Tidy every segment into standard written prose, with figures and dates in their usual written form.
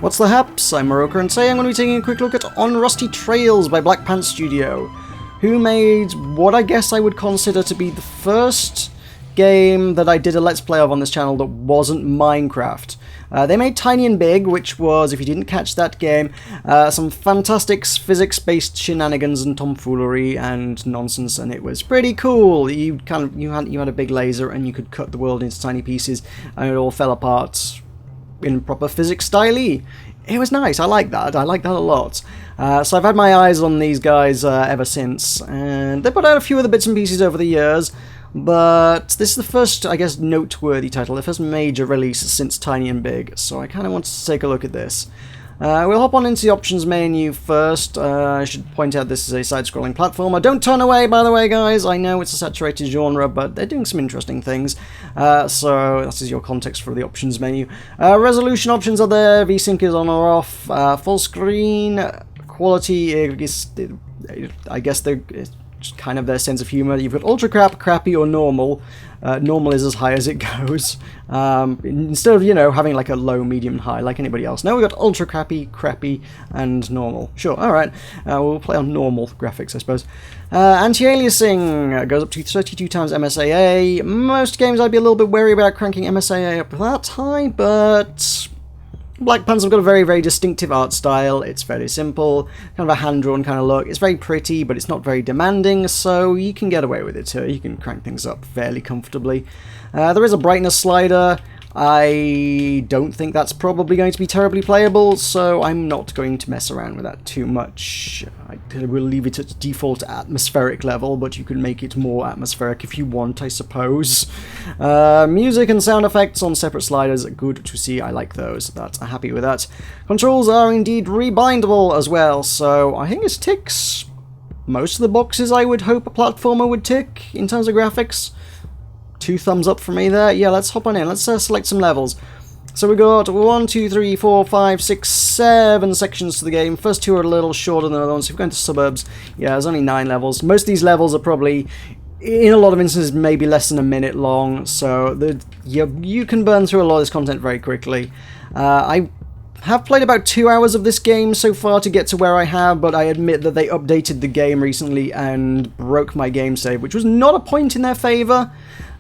What's the haps? I'm Meroka, and today I'm going to be taking a quick look at On Rusty Trails by Black Pants Studio, who made what I guess I would consider to be the first game that I did a Let's Play of on this channel that wasn't Minecraft. They made Tiny and Big, which was, if you didn't catch that game, some fantastic physics-based shenanigans and tomfoolery and nonsense, and it was pretty cool. You had a big laser, and you could cut the world into tiny pieces, and it all fell apart in proper physics style. It was nice. I like that. I like that a lot. So I've had my eyes on these guys ever since, and they put out a few other bits and pieces over the years. But this is the first, I guess, noteworthy title, the first major release since Tiny and Big, so I kind of wanted to take a look at this. We'll hop on into the options menu first. I should point out this is a side-scrolling platformer. Don't turn away, by the way, guys. I know it's a saturated genre, but they're doing some interesting things. So this is your context for the options menu. Resolution options are there. VSync is on or off. Full screen. Quality, I guess they're kind of their sense of humor. You've got ultra crap, crappy, or normal. Normal is as high as it goes. Instead of, having like a low, medium, high like anybody else. Now we've got ultra crappy, and normal. Sure, alright. We'll play on normal graphics, I suppose. Anti-aliasing goes up to 32 times MSAA. Most games I'd be a little bit wary about cranking MSAA up that high, but Black Pants have got a very, very distinctive art style. It's fairly simple, kind of a hand-drawn kind of look. It's very pretty, but it's not very demanding, so you can get away with it too. You can crank things up fairly comfortably. There is a brightness slider. I don't think that's probably going to be terribly playable, so I'm not going to mess around with that too much. I will leave it at default atmospheric level, but you can make it more atmospheric if you want, I suppose. Music and sound effects on separate sliders, good to see. I like those. I'm happy with that. Controls are indeed rebindable as well, so I think it ticks most of the boxes I would hope a platformer would tick in terms of graphics. 2 thumbs up for me there. Yeah, let's hop on in. Let's select some levels. So we got 1, 2, 3, 4, 5, 6, 7 sections to the game. First 2 are a little shorter than the other ones. So if we go into suburbs, yeah, there's only 9 levels. Most of these levels are probably, in a lot of instances, maybe less than a minute long. So you can burn through a lot of this content very quickly. I have played about 2 hours of this game so far to get to where I have, but I admit that they updated the game recently and broke my game save, which was not a point in their favour.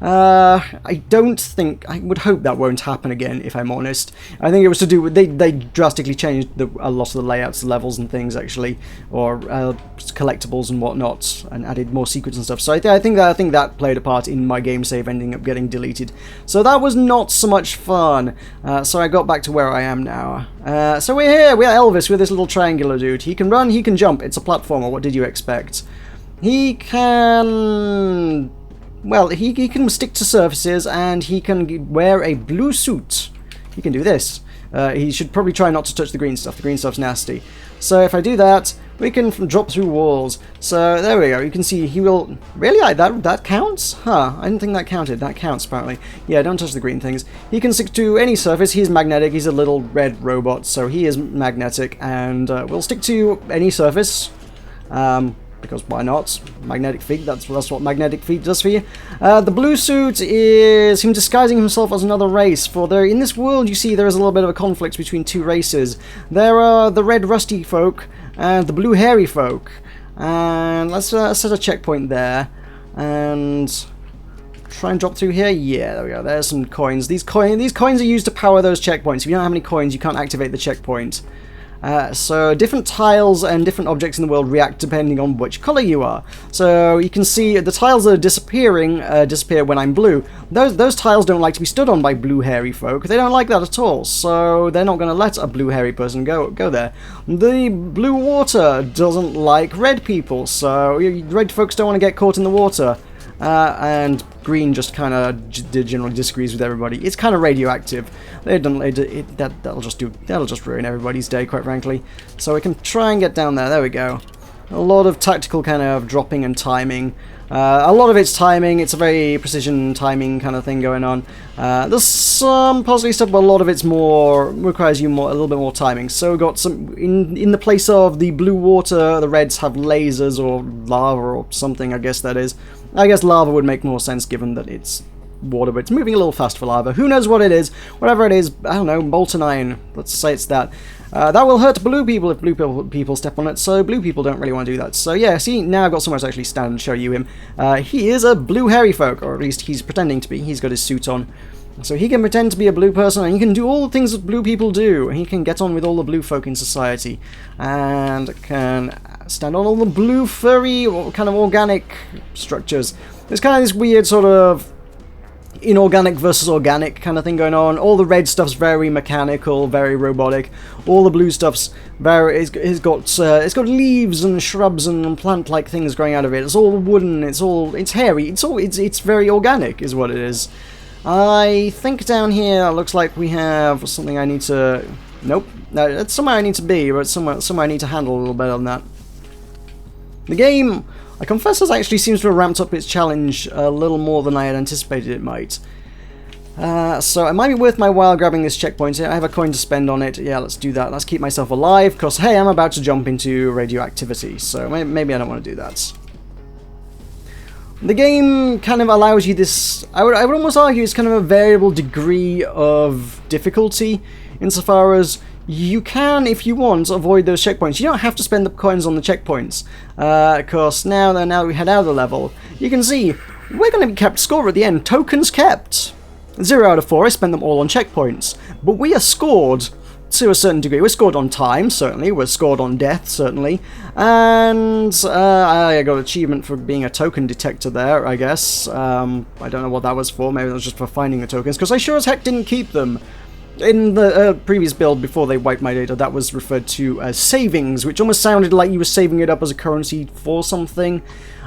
I would hope that won't happen again, if I'm honest. I think it was to do with, they drastically changed a lot of the layouts, levels and things, actually, or collectibles and whatnot, and added more secrets and stuff. So I think that played a part in my game save ending up getting deleted. So that was not so much fun. So I got back to where I am now. So we're here, we're Elvis with this little triangular dude. He can run, he can jump, it's a platformer, what did you expect? He can... Well, he can stick to surfaces, and he can wear a blue suit. He can do this. He should probably try not to touch the green stuff. The green stuff's nasty. So if I do that, we can drop through walls. So there we go. You can see he will... Really? That counts? Huh. I didn't think that counted. That counts, apparently. Yeah, don't touch the green things. He can stick to any surface. He's magnetic. He's a little red robot, so he is magnetic, and will stick to any surface. Because why not? Magnetic feet, that's what magnetic feet does for you. The blue suit is him disguising himself as another race, for there in this world you see there is a little bit of a conflict between 2 races. There are the red rusty folk and the blue hairy folk. And let's set a checkpoint there and try and drop through here. Yeah, there we go. There's some coins. These coins are used to power those checkpoints. If you don't have any coins, you can't activate the checkpoint. So different tiles and different objects in the world react depending on which colour you are. So you can see the tiles that are disappearing disappear when I'm blue. Those tiles don't like to be stood on by blue hairy folk. They don't like that at all. So they're not going to let a blue hairy person go there. The blue water doesn't like red people. So red folks don't want to get caught in the water. And green just kind of generally disagrees with everybody. It's kind of radioactive. That'll just ruin everybody's day, quite frankly. So we can try and get down there. There we go. A lot of tactical kind of dropping and timing. A lot of it's timing. It's a very precision timing kind of thing going on. There's some puzzly stuff, but a lot of it's requires you a little bit more timing. So we've got some in the place of the blue water, the reds have lasers or lava or something. I guess that is. I guess lava would make more sense given that it's water, but it's moving a little fast for lava. Who knows what it is? Whatever it is, I don't know, molten iron. Let's say it's that. That will hurt blue people if blue people step on it, so blue people don't really want to do that. So yeah, see, now I've got somewhere to actually stand and show you him. He is a blue hairy folk, or at least he's pretending to be. He's got his suit on. So he can pretend to be a blue person, and he can do all the things that blue people do. He can get on with all the blue folk in society, and can stand on all the blue furry, kind of organic structures. There's kind of this weird sort of inorganic versus organic kind of thing going on. All the red stuff's very mechanical, very robotic. All the blue stuff's it's got leaves and shrubs and plant-like things growing out of it. It's all wooden. It's hairy. It's very organic, is what it is. I think down here it looks like we have something I need to. Nope, no, it's somewhere I need to be, but somewhere I need to handle a little better than that. The game, I confess, actually seems to have ramped up its challenge a little more than I had anticipated it might. So it might be worth my while grabbing this checkpoint. I have a coin to spend on it. Yeah, let's do that. Let's keep myself alive, because, hey, I'm about to jump into radioactivity, so maybe I don't want to do that. The game kind of allows you this. I would almost argue it's kind of a variable degree of difficulty, insofar as you can, if you want, avoid those checkpoints. You don't have to spend the coins on the checkpoints. Of course, now that we head out of the level, you can see we're going to be kept score at the end. Tokens kept. 0 out of 4, I spent them all on checkpoints. But we are scored to a certain degree. We're scored on time, certainly. We're scored on death, certainly. And I got an achievement for being a token detector there, I guess. I don't know what that was for. Maybe that was just for finding the tokens, because I sure as heck didn't keep them. In the previous build, before they wiped my data, that was referred to as savings, which almost sounded like you were saving it up as a currency for something.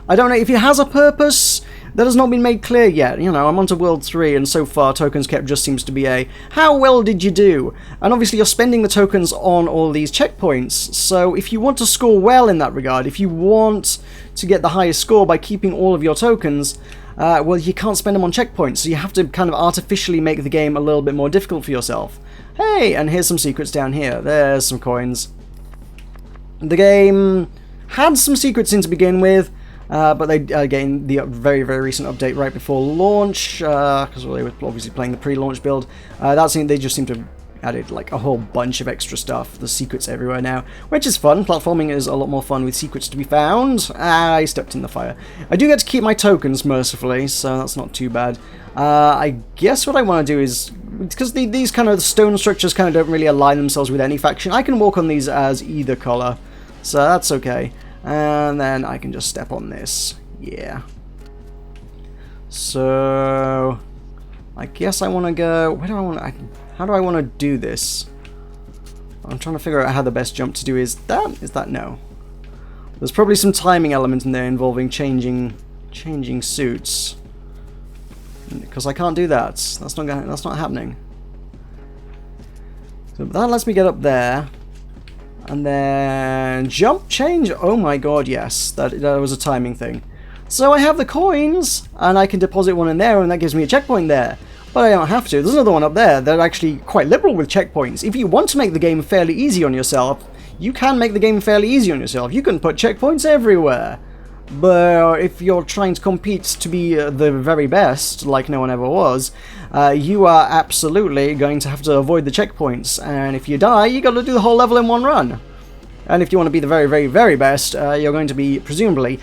I don't know if it has a purpose. That has not been made clear yet. You know, I'm on to World 3, and so far tokens kept just seems to be a, how well did you do? And obviously you're spending the tokens on all these checkpoints, so if you want to score well in that regard, if you want to get the highest score by keeping all of your tokens, well, you can't spend them on checkpoints, so you have to kind of artificially make the game a little bit more difficult for yourself. Hey, and here's some secrets down here. There's some coins. The game had some secrets in to begin with, but they gained the very, very recent update right before launch, because they were obviously playing the pre-launch build. They just seem to have added like a whole bunch of extra stuff. There's secrets everywhere now, which is fun. Platforming is a lot more fun with secrets to be found. I stepped in the fire. I do get to keep my tokens, mercifully, so that's not too bad. I guess what I want to do is, because these kind of stone structures kind of don't really align themselves with any faction, I can walk on these as either color, so that's okay. And then I can just step on this. Yeah. So I guess I want to go. Where do I want to? How do I want to do this? I'm trying to figure out how the best jump to do is. Is that no? There's probably some timing element in there involving changing suits. Because I can't do that. That's not happening. So that lets me get up there. And then jump change. Oh my god, yes, that was a timing thing. So I have the coins, and I can deposit one in there, and that gives me a checkpoint there. But I don't have to. There's another one up there. They're actually quite liberal with checkpoints. If you want to make the game fairly easy on yourself, you can make the game fairly easy on yourself. You can put checkpoints everywhere. But if you're trying to compete to be the very best, like no one ever was, you are absolutely going to have to avoid the checkpoints. And if you die, you got to do the whole level in one run. And if you want to be the very, very, very best, you're going to be, presumably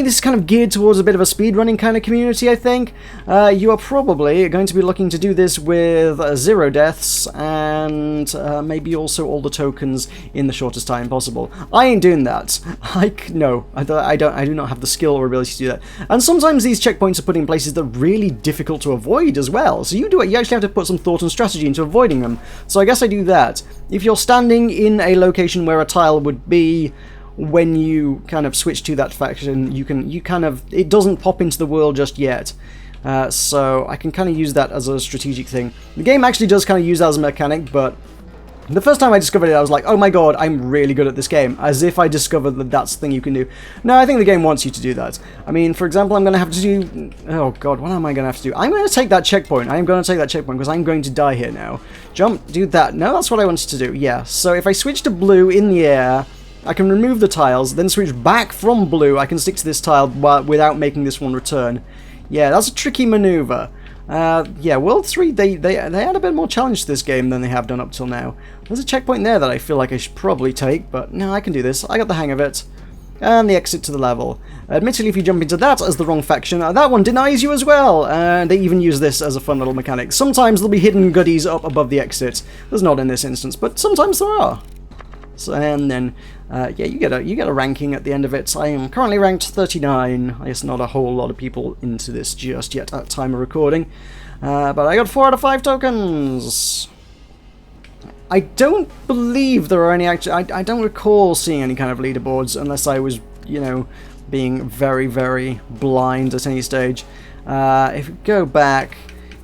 this is kind of geared towards a bit of a speedrunning kind of community, I think. You are probably going to be looking to do this with 0 deaths, and maybe also all the tokens in the shortest time possible. I ain't doing that. No, I do not have the skill or ability to do that. And sometimes these checkpoints are put in places that are really difficult to avoid as well. So you actually have to put some thought and strategy into avoiding them. So I guess I do that. If you're standing in a location where a tile would be, when you kind of switch to that faction, it doesn't pop into the world just yet. So I can kind of use that as a strategic thing. The game actually does kind of use that as a mechanic, but the first time I discovered it, I was like, oh my god, I'm really good at this game. As if I discovered that that's the thing you can do. No, I think the game wants you to do that. I mean, for example, I'm going to have to do... Oh god, what am I going to have to do? I'm going to take that checkpoint. I am going to take that checkpoint because I'm going to die here now. Jump, do that. No, that's what I wanted to do. Yeah, so if I switch to blue in the air, I can remove the tiles, then switch back from blue. I can stick to this tile without making this one return. Yeah, that's a tricky maneuver. Yeah, World 3, they add a bit more challenge to this game than they have done up till now. There's a checkpoint there that I feel like I should probably take, but no, I can do this. I got the hang of it. And the exit to the level. Admittedly, if you jump into that as the wrong faction, that one denies you as well, and they even use this as a fun little mechanic. Sometimes there'll be hidden goodies up above the exit. There's not in this instance, but sometimes there are. So, and then, yeah, you get a ranking at the end of it. I am currently ranked 39. I guess not a whole lot of people into this just yet at time of recording. But I got 4 out of 5 tokens. I don't believe there are any actually. I don't recall seeing any kind of leaderboards unless I was, you know, being very, very blind at any stage. If you go back,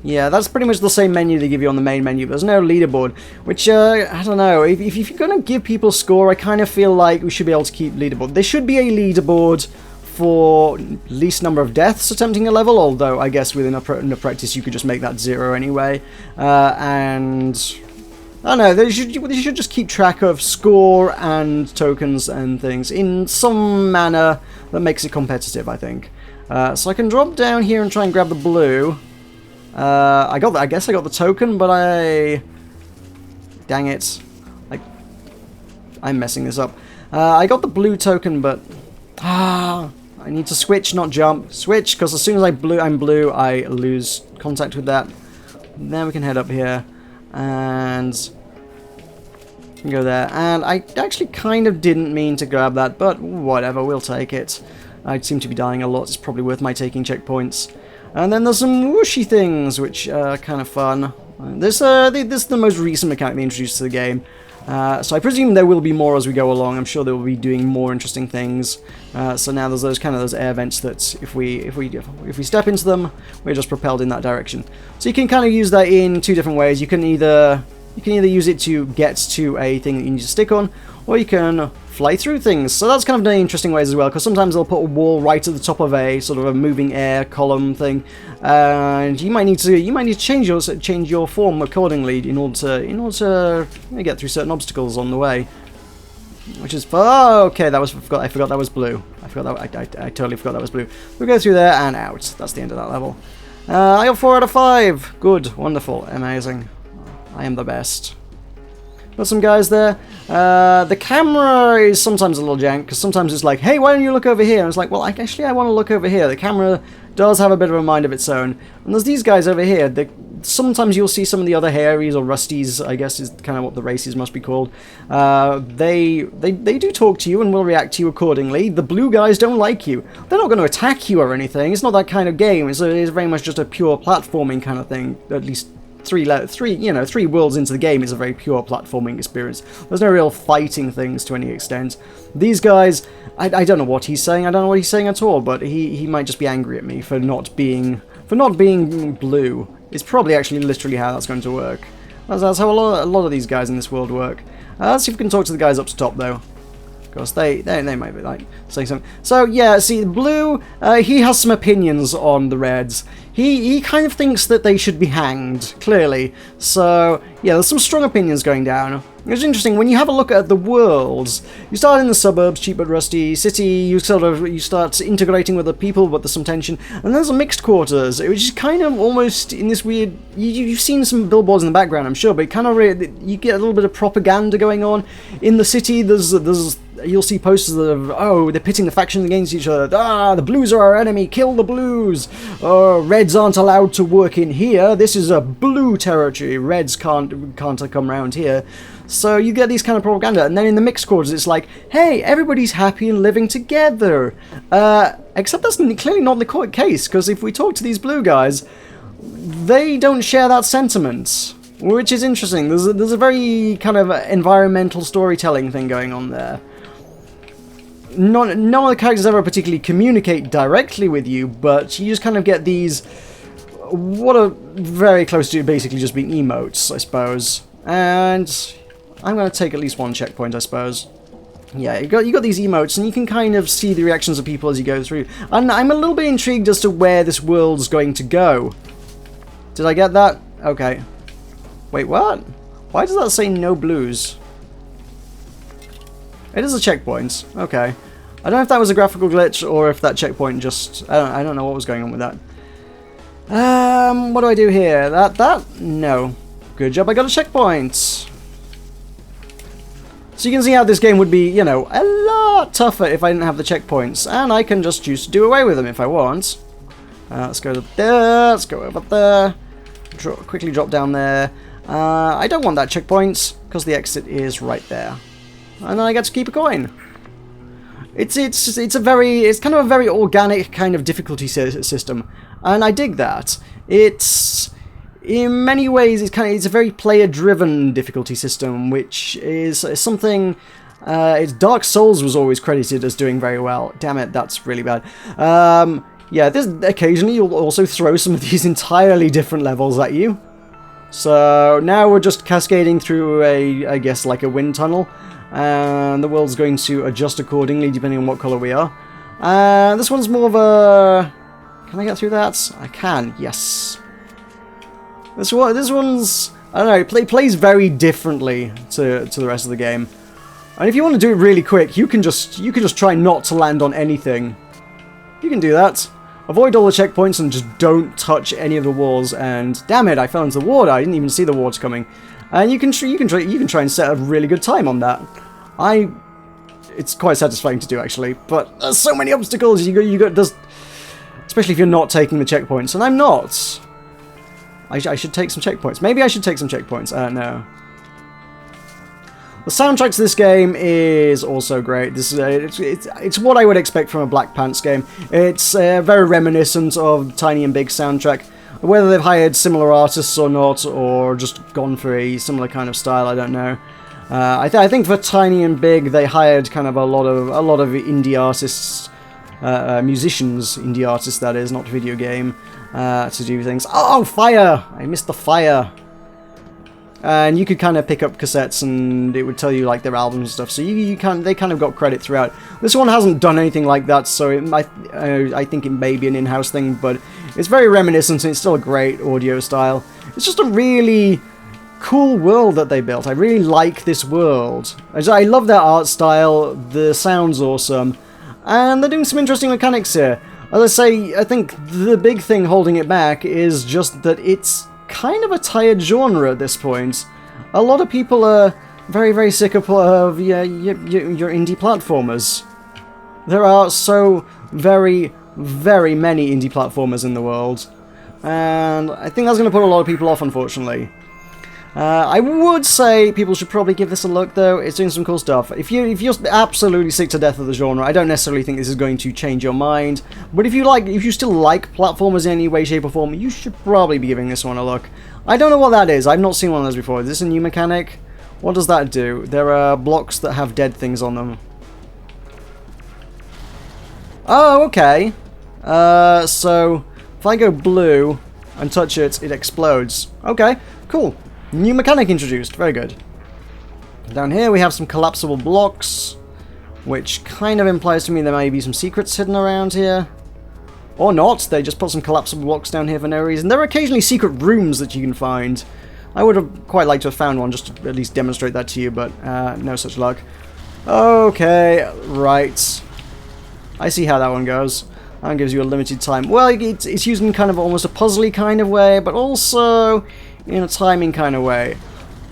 yeah, that's pretty much the same menu they give you on the main menu. There's no leaderboard, which, I don't know. If you're going to give people a score, I kind of feel like we should be able to keep leaderboard. There should be a leaderboard for least number of deaths attempting a level, although I guess with enough practice you could just make that 0 anyway. And I don't know, they should just keep track of score and tokens and things in some manner that makes it competitive, I think. So I can drop down here and try and grab the blue. I guess I got the token, but dang it. I'm messing this up. I got the blue token, but I need to switch, not jump. Switch, because as soon as I'm blue, I lose contact with that. Then we can head up here, and go there. And I actually kind of didn't mean to grab that, but whatever, we'll take it. I seem to be dying a lot. It's probably worth my taking checkpoints. And then there's some whooshy things, which are kind of fun. This is the most recent mechanic they introduced to the game. So I presume there will be more as we go along. I'm sure they will be doing more interesting things. So now there's those air vents that if we step into them, we're just propelled in that direction. So you can kind of use that in 2 different ways. You can either use it to get to a thing that you need to stick on, or you can fly through things. So that's kind of done in interesting ways as well, because sometimes they'll put a wall right at the top of a sort of a moving air column thing, and you might need to change your form accordingly in order to get through certain obstacles on the way. Which is okay. I forgot that was blue. I totally forgot that was blue. We'll go through there and out. That's the end of that level. I got 4 out of 5. Good, wonderful, amazing. I am the best. Got some guys there. The camera is sometimes a little jank, because sometimes it's like, hey, why don't you look over here? And it's like, well, actually I want to look over here. The camera does have a bit of a mind of its own. And there's these guys over here. Sometimes you'll see some of the other Harries or Rusties, I guess is kind of what the races must be called. They do talk to you and will react to you accordingly. The blue guys don't like you. They're not going to attack you or anything. It's not that kind of game. It's very much just a pure platforming kind of thing, at least 3 worlds into the game is a very pure platforming experience. There's no real fighting things to any extent. These guys, I don't know what he's saying. I don't know what he's saying at all. But he might just be angry at me for not being blue. It's probably actually literally how that's going to work. That's how a lot of these guys in this world work. Let's see if we can talk to the guys up top though. Of course, they might be like saying something. So yeah, see, blue, he has some opinions on the reds. He kind of thinks that they should be hanged, clearly. So yeah, there's some strong opinions going down. It's interesting when you have a look at the worlds. You start in the suburbs, cheap but rusty. City, you start integrating with the people, but there's some tension. And there's a mixed quarters, which is kind of almost in this weird. You've seen some billboards in the background, I'm sure, but kind of you get a little bit of propaganda going on in the city. You'll see posters of, oh, they're pitting the factions against each other. Ah, the blues are our enemy, kill the blues. Reds aren't allowed to work in here. This is a blue territory. Reds can't come around here. So you get these kind of propaganda. And then in the mixed quarters, it's like, hey, everybody's happy and living together. Except that's clearly not the case, because if we talk to these blue guys, they don't share that sentiment. Which is interesting. There's a very kind of environmental storytelling thing going on there. None of the characters ever particularly communicate directly with you, but you just kind of get these, what are very close to basically just being emotes, I suppose. And I'm going to take at least one checkpoint, I suppose. Yeah, you got these emotes, and you can kind of see the reactions of people as you go through. And I'm a little bit intrigued as to where this world's going to go. Did I get that? Okay. Wait, what? Why does that say no blues? It is a checkpoint. Okay. I don't know if that was a graphical glitch or if that checkpoint just... I don't know what was going on with that. What do I do here? That? No. Good job, I got a checkpoint. So you can see how this game would be, you know, a lot tougher if I didn't have the checkpoints. And I can just choose to do away with them if I want. Let's go there, let's go over there. Quickly drop down there. I don't want that checkpoint, because the exit is right there. And then I get to keep a coin. It's kind of a very organic kind of difficulty system. And I dig that. It's... In many ways, it's a very player-driven difficulty system, which is something Dark Souls was always credited as doing very well. Damn it, that's really bad. Yeah, occasionally you'll also throw some of these entirely different levels at you. So now we're just cascading through I guess, like a wind tunnel, and the world's going to adjust accordingly depending on what color we are. This one's more of a... Can I get through that? I can, yes. This one's, I don't know, it plays very differently to the rest of the game. And if you want to do it really quick, you can just try not to land on anything. You can do that. Avoid all the checkpoints and just don't touch any of the walls. And damn it, I fell into the water. I didn't even see the water coming. And you can try and set a really good time on that. It's quite satisfying to do actually, but there's so many obstacles. Especially if you're not taking the checkpoints, and I'm not. I should take some checkpoints. Maybe I should take some checkpoints. I don't know. The soundtrack to this game is also great. This is it's what I would expect from a Black Pants game. It's very reminiscent of Tiny and Big's soundtrack. Whether they've hired similar artists or not, or just gone for a similar kind of style, I don't know. I think for Tiny and Big, they hired kind of a lot of indie artists, musicians, indie artists that is, not video game. To do things. Oh, fire! I missed the fire. And you could kind of pick up cassettes, and it would tell you like their albums and stuff. So they kind of got credit throughout. This one hasn't done anything like that, so I think it may be an in-house thing, but it's very reminiscent, and it's still a great audio style. It's just a really cool world that they built. I really like this world. I love their art style. The sound's awesome, and they're doing some interesting mechanics here. As I say, I think the big thing holding it back is just that it's kind of a tired genre at this point. A lot of people are very, very sick of your indie platformers. There are so very, very many indie platformers in the world, and I think that's going to put a lot of people off, unfortunately. I would say people should probably give this a look, though. It's doing some cool stuff. If you're absolutely sick to death of the genre, I don't necessarily think this is going to change your mind. But if you still like platformers in any way, shape, or form, you should probably be giving this one a look. I don't know what that is. I've not seen one of those before. Is this a new mechanic? What does that do? There are blocks that have dead things on them. Oh, okay. So if I go blue and touch it, it explodes. Okay, cool. New mechanic introduced. Very good. Down here we have some collapsible blocks, which kind of implies to me there may be some secrets hidden around here. Or not. They just put some collapsible blocks down here for no reason. There are occasionally secret rooms that you can find. I would have quite liked to have found one just to at least demonstrate that to you, but no such luck. Okay, right. I see how that one goes. That one gives you a limited time. Well, it's used in kind of almost a puzzly kind of way, but also in a timing kind of way.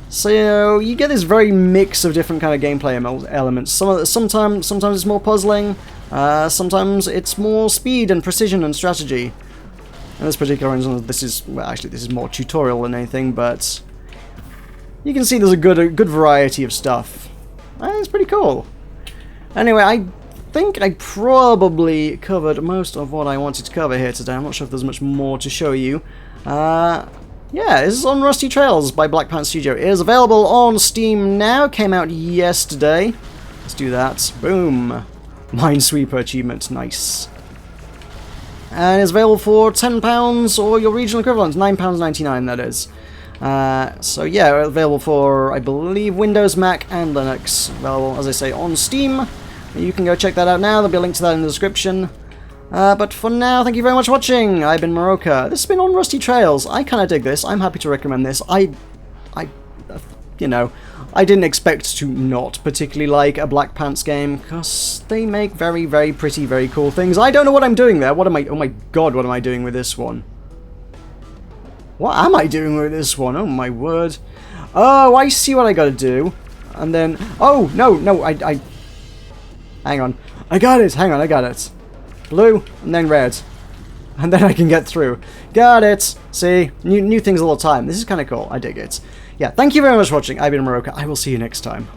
So you get this very mix of different kind of gameplay elements. Sometimes it's more puzzling. Sometimes it's more speed and precision and strategy. In this particular instance, this is more tutorial than anything, but you can see there's a good variety of stuff. It's pretty cool. Anyway, I think I probably covered most of what I wanted to cover here today. I'm not sure if there's much more to show you. Yeah, this is on Rusty Trails by Black Pants Studio. It is available on Steam now. Came out yesterday. Let's do that. Boom. Minesweeper achievement. Nice. And it's available for £10 or your regional equivalent. £9.99 that is. So yeah, available for, I believe, Windows, Mac, and Linux. Available, as I say, on Steam. You can go check that out now. There'll be a link to that in the description. But for now, thank you very much for watching. I've been Meroka. This has been on Rusty Trails. I kind of dig this. I'm happy to recommend this. You know, I didn't expect to not particularly like a Black Pants game, because they make very, very pretty, very cool things. I don't know what I'm doing there. What am I... Oh my god, what am I doing with this one? What am I doing with this one? Oh my word. Oh, I see what I gotta do. And then... Oh, no, I... Hang on. I got it. Hang on, I got it. Blue, and then red. And then I can get through. Got it. See? New things all the time. This is kind of cool. I dig it. Yeah, thank you very much for watching. I've been Meroka. I will see you next time.